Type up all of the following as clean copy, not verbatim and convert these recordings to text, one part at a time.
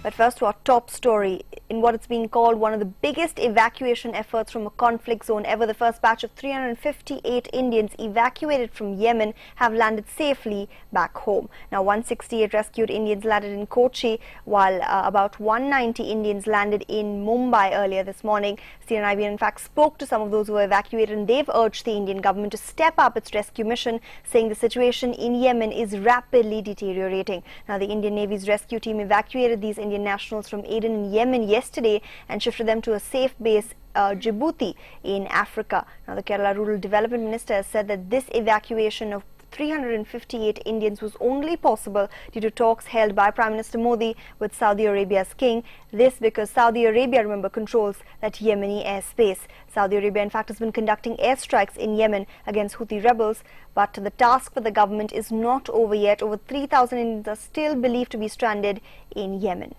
But first to our top story. In what is being called one of the biggest evacuation efforts from a conflict zone ever, the first batch of 358 Indians evacuated from Yemen have landed safely back home. Now 168 rescued Indians landed in Kochi, while about 190 Indians landed in Mumbai earlier this morning. CNIB in fact spoke to some of those who were evacuated, and they've urged the Indian government to step up its rescue mission, saying the situation in Yemen is rapidly deteriorating. Now the Indian Navy's rescue team evacuated these Indian nationals from Aden in Yemen yesterday and shifted them to a safe base, Djibouti, in Africa. Now the Kerala Rural Development Minister has said that this evacuation of 358 Indians was only possible due to talks held by Prime Minister Modi with Saudi Arabia's king. This because Saudi Arabia, remember, controls that Yemeni airspace. Saudi Arabia in fact has been conducting airstrikes in Yemen against Houthi rebels, but the task for the government is not over yet. Over 3,000 Indians are still believed to be stranded in Yemen.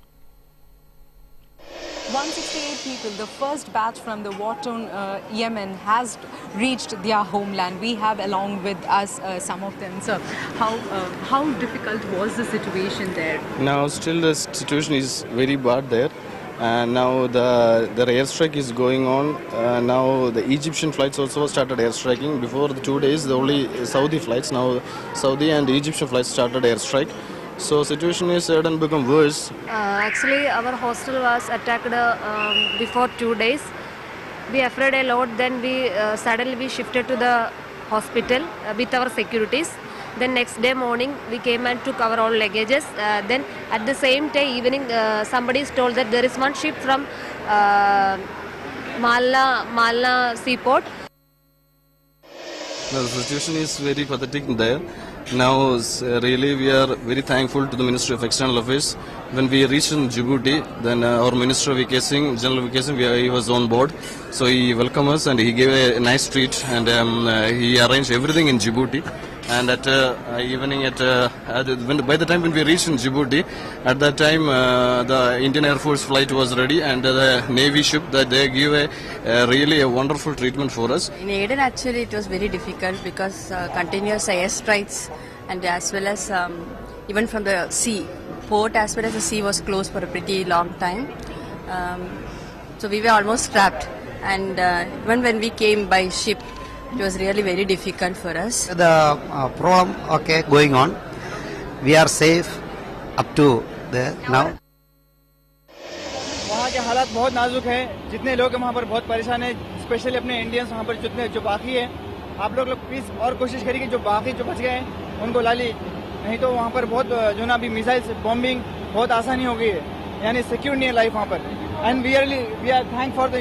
168 people, the first batch from the war-torn Yemen, has reached their homeland. We have along with us some of them. So how difficult was the situation there? Now still the situation is very bad there. And now the airstrike is going on. Now the Egyptian flights also started airstriking. Before the 2 days, the only Saudi flights. Now Saudi and Egyptian flights started airstrike. So situation is suddenly become worse. Actually, our hostel was attacked before 2 days. We afraid a lot. Then we suddenly shifted to the hospital with our securities. Then next day morning we came and took our all luggages. Then at the same day evening, somebody is told that there is one ship from Malna seaport. The situation is very pathetic there. Now, really, we are very thankful to the Ministry of External Affairs. When we reached in Djibouti, then our Minister of Vacation, General Vacation, he was on board. So he welcomed us and he gave a nice treat, and he arranged everything in Djibouti. And at evening, by the time when we reached in Djibouti, at that time the Indian Air Force flight was ready, and the Navy ship, that they give really a wonderful treatment for us. In Aden, actually, it was very difficult because continuous airstrikes, and as well as even from the sea, port as well as the sea was closed for a pretty long time. So we were almost trapped, and even when we came by ship, it was really very difficult for us. The program going on. We are safe up to there now. वहाँ के हालात बहुत नाजुक हैं. जितने लोग वहाँ पर बहुत परेशान हैं, स्पेशली अपने इंडियंस वहाँ पर जितने जो बाकी हैं. आप लोग प्लीज और कोशिश करिए कि जो बाकी जो बच गए हैं उनको ला ली. नहीं तो वहाँ पर बहुत जो ना अभी मिसाइल्स बॉम्बिंग बहुत आसानी हो गई है. यानी सिक्योर नहीं है लाइफ वहाँ पर. And we are thank for the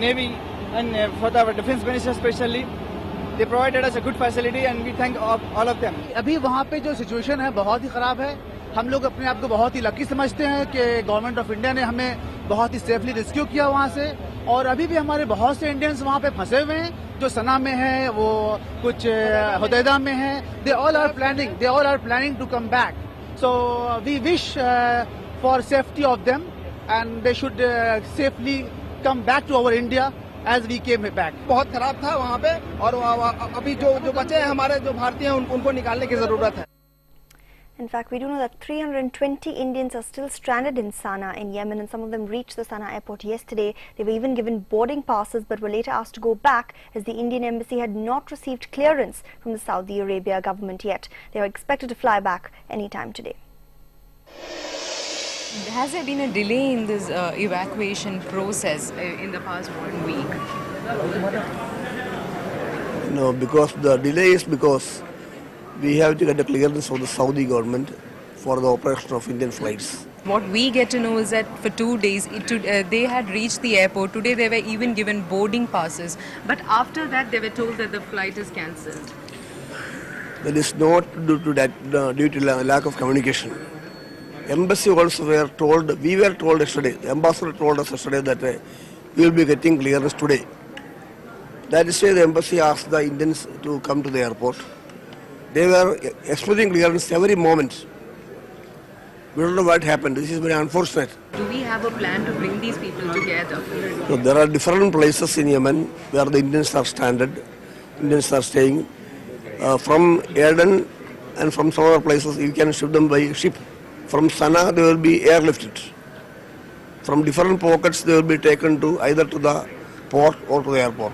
navy and for the defense minister especially. They provided us a good facility and we thank all of them. अभी वहाँ पे जो सिचुएशन है बहुत ही खराब है. हम लोग अपने आप को बहुत ही लकी समझते हैं कि गवर्नमेंट ऑफ इंडिया ने हमें बहुत ही सेफली रेस्क्यू किया वहाँ से. और अभी भी हमारे बहुत से इंडियंस वहाँ पे फंसे हुए हैं, जो सना में है, वो कुछ हुदैदा में है. They all are planning to come back. So we wish for safety of them and they should safely come back to our India as we came back. बहुत खराब था वहाँ पे, और अभी जो बचे हैं हमारे जो भारतीय हैं उनको निकालने की जरूरत है. In fact, we do know that 320 Indians are still stranded in Sana'a in Yemen, and some of them reached the Sana'a airport yesterday. They were even given boarding passes but were later asked to go back as the Indian embassy had not received clearance from the Saudi Arabia government yet. They are expected to fly back anytime today. Has there been a delay in this evacuation process in the past 1 week? No, because the delay is because we have to get a clearance from the Saudi government for the operation of Indian flights. What we get to know is that for 2 days they had reached the airport. Today they were even given boarding passes. But after that they were told that the flight is cancelled. That is not due to lack of communication. Embassy also we were told yesterday, the ambassador told us yesterday that we will be getting clearance today. That is why the embassy asked the Indians to come to the airport. They were expecting clearance every moment. We don't know what happened. This is very unfortunate. Do we have a plan to bring these people together? So there are different places in Yemen where the Indians are stranded. Indians are staying. From Aden and from some other places, you can ship them by ship. From Sana'a, they will be airlifted. From different pockets they will be taken to either to the port or to the airport.